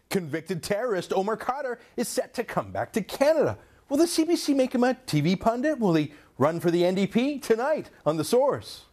Convicted terrorist Omar Khadr is set to come back to Canada. Will the CBC make him a TV pundit? Will he run for the NDP? Tonight on The Source.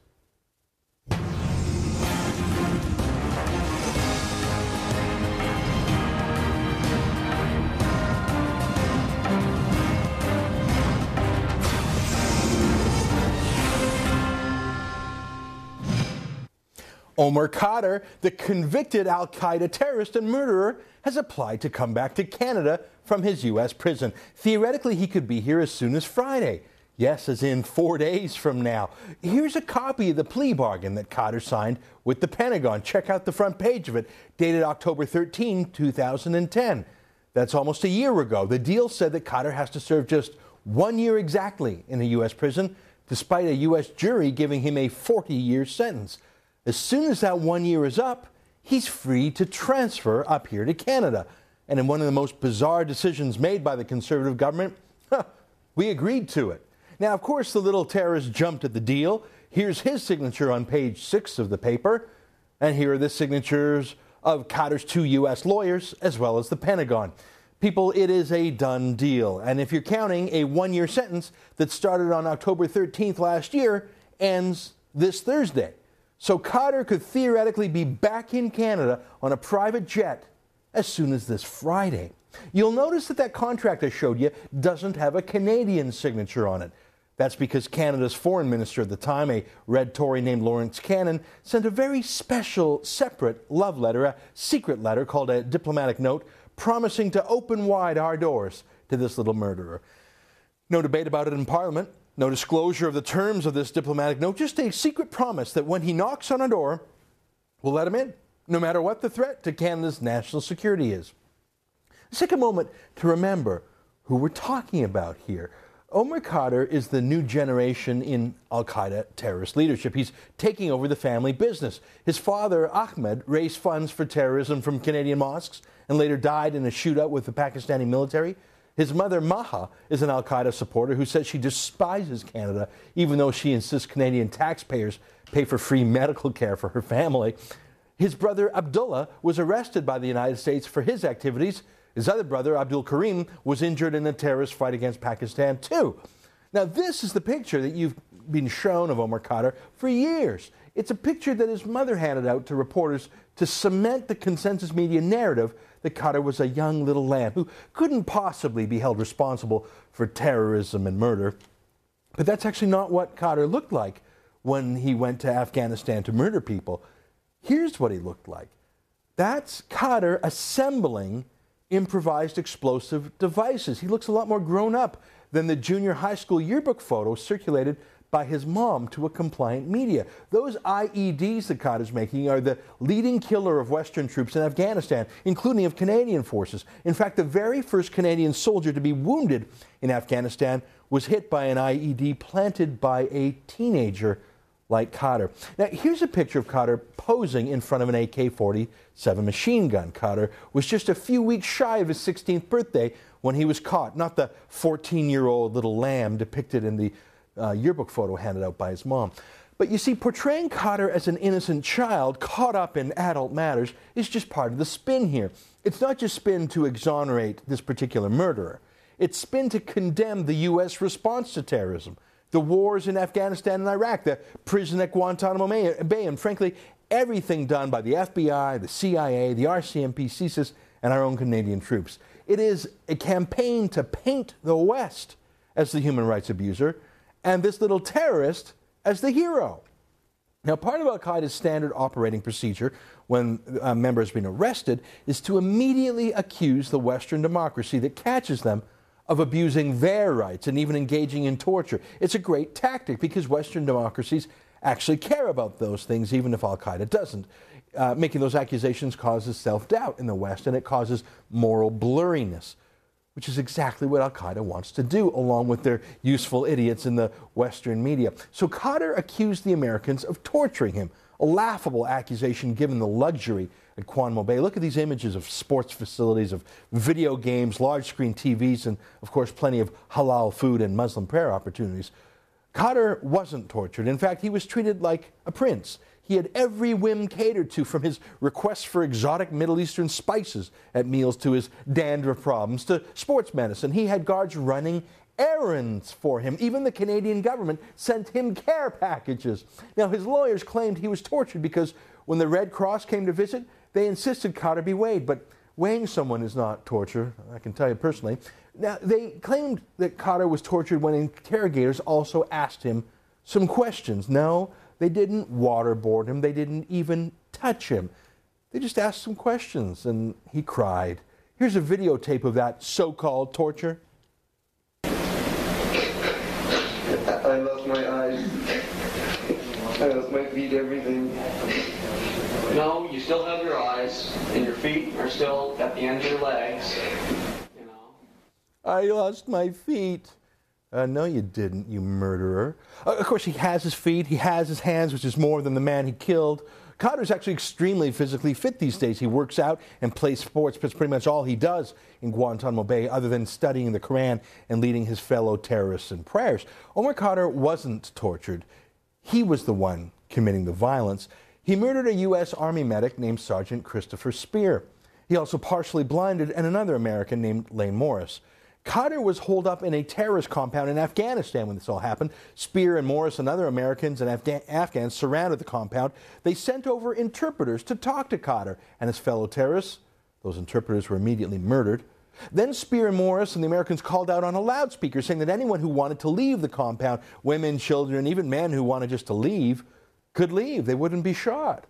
Omar Khadr, the convicted al-Qaeda terrorist and murderer, has applied to come back to Canada from his U.S. prison. Theoretically, he could be here as soon as Friday. Yes, as in 4 days from now. Here's a copy of the plea bargain that Khadr signed with the Pentagon. Check out the front page of it, dated October 13, 2010. That's almost a year ago. The deal said that Khadr has to serve just 1 year exactly in a U.S. prison, despite a U.S. jury giving him a 40-year sentence. As soon as that 1 year is up, he's free to transfer up here to Canada. And in one of the most bizarre decisions made by the Conservative government, we agreed to it. Now, of course, the little terrorist jumped at the deal. Here's his signature on page 6 of the paper. And here are the signatures of Khadr's 2 U.S. lawyers, as well as the Pentagon. People, it is a done deal. And if you're counting, a 1 year sentence that started on October 13th last year ends this Thursday. So Khadr could theoretically be back in Canada on a private jet as soon as this Friday. You'll notice that contract I showed you doesn't have a Canadian signature on it. That's because Canada's foreign minister at the time, a red Tory named Lawrence Cannon, sent a very special, separate love letter, a secret letter called a diplomatic note, promising to open wide our doors to this little murderer. No debate about it in Parliament. No disclosure of the terms of this diplomatic note, just a secret promise that when he knocks on a door, we'll let him in, no matter what the threat to Canada's national security is. Let's take a moment to remember who we're talking about here. Omar Khadr is the new generation in al-Qaeda terrorist leadership. He's taking over the family business. His father, Ahmed, raised funds for terrorism from Canadian mosques and later died in a shootout with the Pakistani military. His mother, Maha, is an al-Qaeda supporter who says she despises Canada, even though she insists Canadian taxpayers pay for free medical care for her family. His brother, Abdullah, was arrested by the United States for his activities. His other brother, Abdul Karim, was injured in a terrorist fight against Pakistan, too. Now, this is the picture that you've been shown of Omar Khadr for years. It's a picture that his mother handed out to reporters to cement the consensus media narrative that Khadr was a young little lamb who couldn't possibly be held responsible for terrorism and murder. But that's actually not what Khadr looked like when he went to Afghanistan to murder people. Here's what he looked like. That's Khadr assembling improvised explosive devices. He looks a lot more grown up than the junior high school yearbook photo circulated by his mom to a compliant media. Those IEDs that Khadr's making are the leading killer of Western troops in Afghanistan, including of Canadian forces. In fact, the very first Canadian soldier to be wounded in Afghanistan was hit by an IED planted by a teenager like Khadr. Now, here's a picture of Khadr posing in front of an AK-47 machine gun. Khadr was just a few weeks shy of his 16th birthday when he was caught, not the 14-year-old little lamb depicted in the yearbook photo handed out by his mom. But you see, portraying Khadr as an innocent child caught up in adult matters is just part of the spin here. It's not just spin to exonerate this particular murderer. It's spin to condemn the U.S. response to terrorism, the wars in Afghanistan and Iraq, the prison at Guantanamo Bay, and frankly, everything done by the FBI, the CIA, the RCMP, CSIS, and our own Canadian troops. It is a campaign to paint the West as the human rights abuser and this little terrorist as the hero. Now, part of al-Qaeda's standard operating procedure when a member has been arrested is to immediately accuse the Western democracy that catches them of abusing their rights and even engaging in torture. It's a great tactic because Western democracies actually care about those things, even if al-Qaeda doesn't. Making those accusations causes self-doubt in the West, and it causes moral blurriness, which is exactly what al-Qaeda wants to do, along with their useful idiots in the Western media. So Khadr accused the Americans of torturing him, a laughable accusation given the luxury at Guantanamo Bay. Look at these images of sports facilities, of video games, large-screen TVs, and, of course, plenty of halal food and Muslim prayer opportunities. Khadr wasn't tortured. In fact, he was treated like a prince. He had every whim catered to, from his requests for exotic Middle Eastern spices at meals to his dandruff problems to sports medicine. He had guards running errands for him. Even the Canadian government sent him care packages. Now, his lawyers claimed he was tortured because when the Red Cross came to visit, they insisted Khadr be weighed. But weighing someone is not torture, I can tell you personally. Now, they claimed that Khadr was tortured when interrogators also asked him some questions. No, they didn't waterboard him. They didn't even touch him. They just asked some questions, and he cried. Here's a videotape of that so-called torture. I lost my eyes. I lost my feet, everything. No, you still have your eyes, and your feet are still at the end of your legs. You know. I lost my feet. No, you didn't, you murderer. Of course, he has his feet, he has his hands, which is more than the man he killed. Khadr's actually extremely physically fit these days. He works out and plays sports. That's pretty much all he does in Guantanamo Bay, other than studying the Quran and leading his fellow terrorists in prayers. Omar Khadr wasn't tortured. He was the one committing the violence. He murdered a U.S. Army medic named Sergeant Christopher Spear. He also partially blinded another American named Lane Morris. Khadr was holed up in a terrorist compound in Afghanistan when this all happened. Spear and Morris and other Americans and Afghans surrounded the compound. They sent over interpreters to talk to Khadr and his fellow terrorists. Those interpreters were immediately murdered. Then Spear and Morris and the Americans called out on a loudspeaker saying that anyone who wanted to leave the compound, women, children, even men who wanted just to leave, could leave. They wouldn't be shot.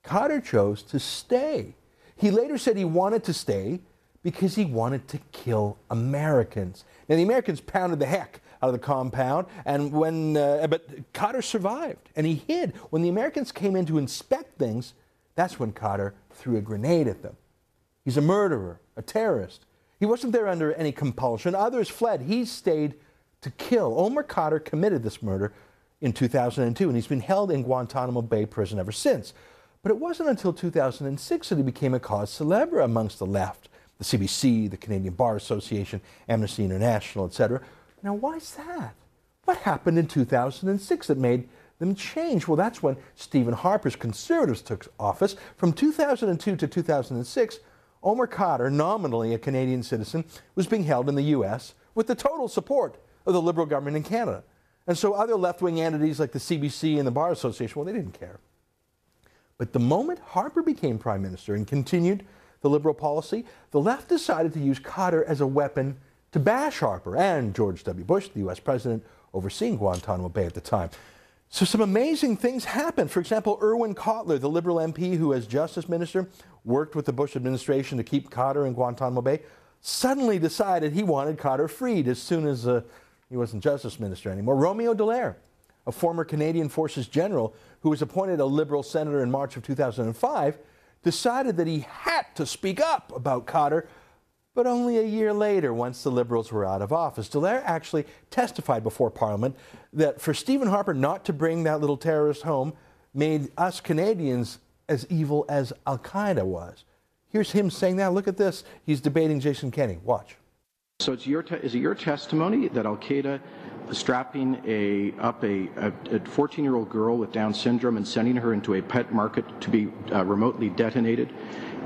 Khadr chose to stay. He later said he wanted to stay because he wanted to kill Americans. Now, the Americans pounded the heck out of the compound, and but Khadr survived, and he hid. When the Americans came in to inspect things, that's when Khadr threw a grenade at them. He's a murderer, a terrorist. He wasn't there under any compulsion. Others fled. He stayed to kill. Omar Khadr committed this murder in 2002, and he's been held in Guantanamo Bay prison ever since. But it wasn't until 2006 that he became a cause célèbre amongst the left. The CBC, the Canadian Bar Association, Amnesty International, etc. Now, why's that? What happened in 2006 that made them change? Well, that's when Stephen Harper's Conservatives took office. From 2002 to 2006, Omar Khadr, nominally a Canadian citizen, was being held in the U.S. with the total support of the Liberal government in Canada. And so other left-wing entities like the CBC and the Bar Association, well, they didn't care. But the moment Harper became Prime Minister and continued the Liberal policy, the left decided to use Khadr as a weapon to bash Harper and George W. Bush, the U.S. president overseeing Guantanamo Bay at the time. So some amazing things happened. For example, Irwin Cotler, the Liberal MP who, as Justice Minister, worked with the Bush administration to keep Khadr in Guantanamo Bay, suddenly decided he wanted Khadr freed as soon as he wasn't Justice Minister anymore. Romeo Dallaire, a former Canadian Forces general who was appointed a Liberal senator in March of 2005, decided that he had to speak up about Khadr, but only a year later, once the Liberals were out of office. Dallaire actually testified before Parliament that for Stephen Harper not to bring that little terrorist home made us Canadians as evil as Al-Qaeda was. Here's him saying that. Look at this. He's debating Jason Kenney. Watch. So is it your testimony that Al-Qaeda strapping a 14-year-old girl with Down syndrome and sending her into a pet market to be remotely detonated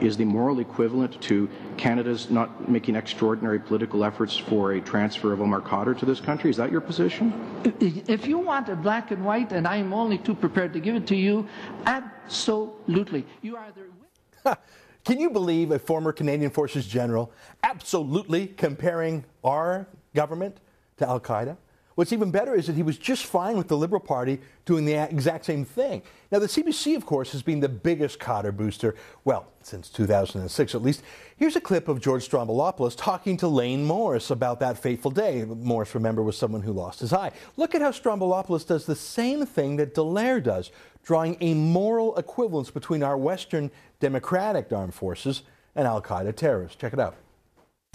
is the moral equivalent to Canada's not making extraordinary political efforts for a transfer of Omar Khadr to this country? Is that your position? If you want a black and white, and I'm only too prepared to give it to you, absolutely. You are either... Can you believe a former Canadian Forces general absolutely comparing our government to Al-Qaeda? What's even better is that he was just fine with the Liberal Party doing the exact same thing. Now, the CBC, of course, has been the biggest Khadr booster, well, since 2006 at least. Here's a clip of George Stroumboulopoulos talking to Lane Morris about that fateful day. Morris, remember, was someone who lost his eye. Look at how Stroumboulopoulos does the same thing that Dallaire does, drawing a moral equivalence between our Western democratic armed forces and Al-Qaeda terrorists. Check it out.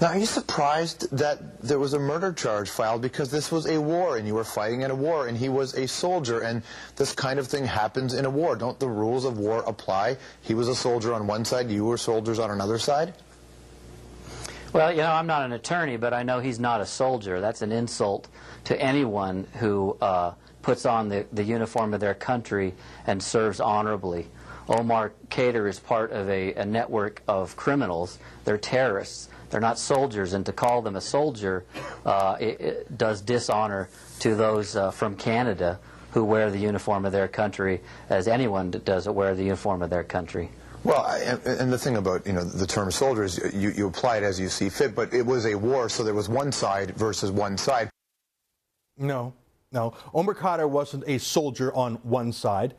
Now, are you surprised that there was a murder charge filed because this was a war and you were fighting in a war and he was a soldier and this kind of thing happens in a war? Don't the rules of war apply? He was a soldier on one side, you were soldiers on another side? Well, you know, I'm not an attorney, but I know he's not a soldier. That's an insult to anyone who puts on the uniform of their country and serves honorably. Omar Khadr is part of a network of criminals. They're terrorists. They're not soldiers, and to call them a soldier it does dishonor to those from Canada who wear the uniform of their country, as anyone does wear the uniform of their country. Well, and the thing about, the term soldiers, you apply it as you see fit, but it was a war, so there was one side versus one side. No. Omar Khadr wasn't a soldier on one side.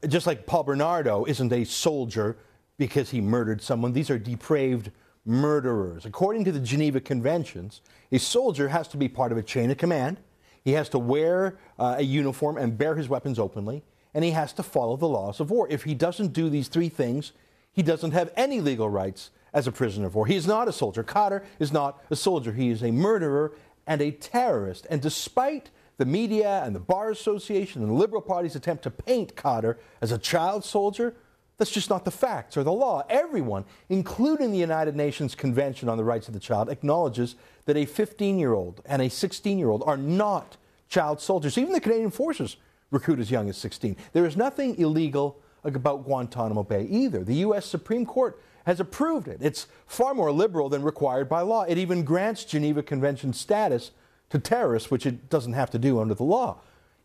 Just like Paul Bernardo isn't a soldier because he murdered someone. These are depraved murderers. According to the Geneva Conventions, a soldier has to be part of a chain of command. He has to wear a uniform and bear his weapons openly, and he has to follow the laws of war. If he doesn't do these three things, he doesn't have any legal rights as a prisoner of war. He is not a soldier. Khadr is not a soldier. He is a murderer and a terrorist. And despite the media and the Bar Association and the Liberal Party's attempt to paint Khadr as a child soldier, that's just not the facts or the law. Everyone, including the United Nations Convention on the Rights of the Child, acknowledges that a 15-year-old and a 16-year-old are not child soldiers. Even the Canadian Forces recruit as young as 16. There is nothing illegal about Guantanamo Bay either. The U.S. Supreme Court has approved it. It's far more liberal than required by law. It even grants Geneva Convention status to terrorists, which it doesn't have to do under the law.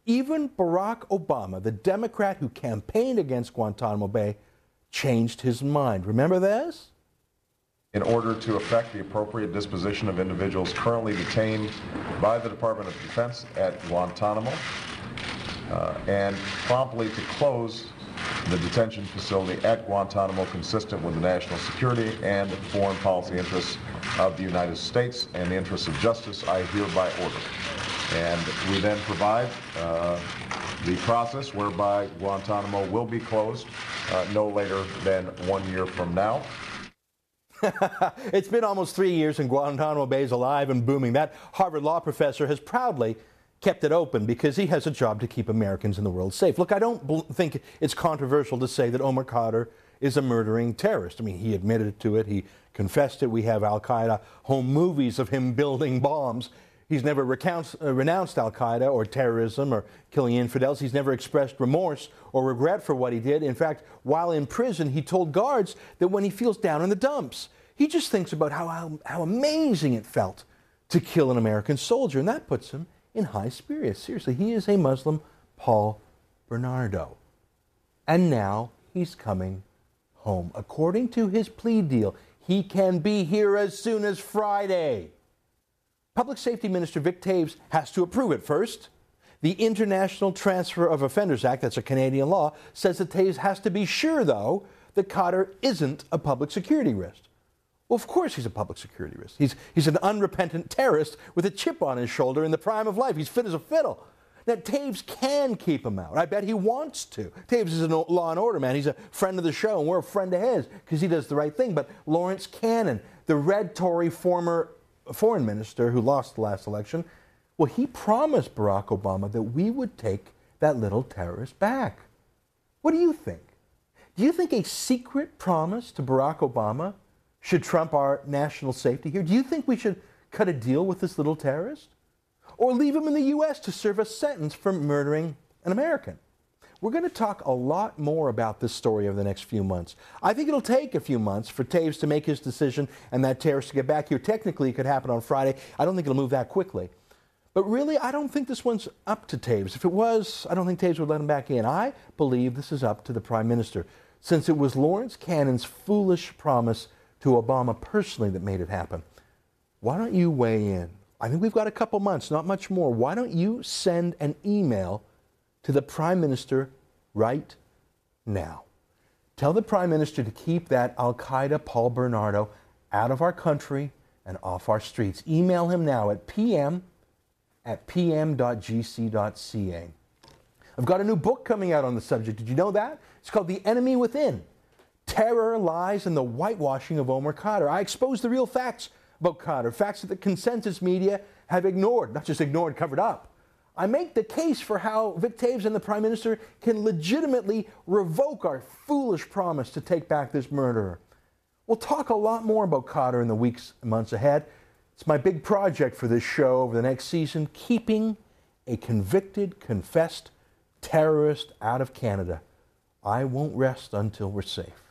Even Barack Obama, the Democrat who campaigned against Guantanamo Bay, changed his mind. Remember this? In order to effect the appropriate disposition of individuals currently detained by the Department of Defense at Guantanamo, and promptly to close the detention facility at Guantanamo consistent with the national security and foreign policy interests of the United States and the interests of justice, I hereby order. And we then provide the process whereby Guantanamo will be closed no later than 1 year from now. It's been almost 3 years and Guantanamo Bay is alive and booming. That Harvard law professor has proudly kept it open because he has a job to keep Americans in the world safe. Look, I don't think it's controversial to say that Omar Khadr is a murdering terrorist. I mean, he admitted to it. He confessed it. We have al-Qaeda home movies of him building bombs. He's never renounced al-Qaeda or terrorism or killing infidels. He's never expressed remorse or regret for what he did. In fact, while in prison, he told guards that when he feels down in the dumps, he just thinks about how amazing it felt to kill an American soldier, and that puts him in high spirits. Seriously, he is a Muslim Paul Bernardo. And now he's coming home. According to his plea deal, he can be here as soon as Friday. Public Safety Minister Vic Taves has to approve it first. The International Transfer of Offenders Act, that's a Canadian law, says that Taves has to be sure, though, that Khadr isn't a public security risk. Well, of course he's a public security risk. He's an unrepentant terrorist with a chip on his shoulder in the prime of life. He's fit as a fiddle. Now, Taves can keep him out. I bet he wants to. Taves is a law and order man. He's a friend of the show, and we're a friend of his because he does the right thing. But Lawrence Cannon, the red Tory former foreign minister who lost the last election, well, he promised Barack Obama that we would take that little terrorist back. What do you think? Do you think a secret promise to Barack Obama should trump our national safety here? Do you think we should cut a deal with this little terrorist? Or leave him in the U.S. to serve a sentence for murdering an American? We're going to talk a lot more about this story over the next few months. I think it'll take a few months for Taves to make his decision and that terrorist to get back here. Technically, it could happen on Friday. I don't think it'll move that quickly. But really, I don't think this one's up to Taves. If it was, I don't think Taves would let him back in. I believe this is up to the Prime Minister, since it was Lawrence Cannon's foolish promise to Obama personally that made it happen. Why don't you weigh in? I think we've got a couple months, not much more. Why don't you send an email to the Prime Minister right now? Tell the Prime Minister to keep that al-Qaeda Paul Bernardo out of our country and off our streets. Email him now at pm@pm.gc.ca. I've got a new book coming out on the subject. Did you know that? It's called The Enemy Within: Terror, Lies, and the Whitewashing of Omar Khadr. I expose the real facts about Khadr, facts that the consensus media have ignored, not just ignored, covered up. I make the case for how Vic Taves and the Prime Minister can legitimately revoke our foolish promise to take back this murderer. We'll talk a lot more about Khadr in the weeks and months ahead. It's my big project for this show over the next season, keeping a convicted, confessed terrorist out of Canada. I won't rest until we're safe.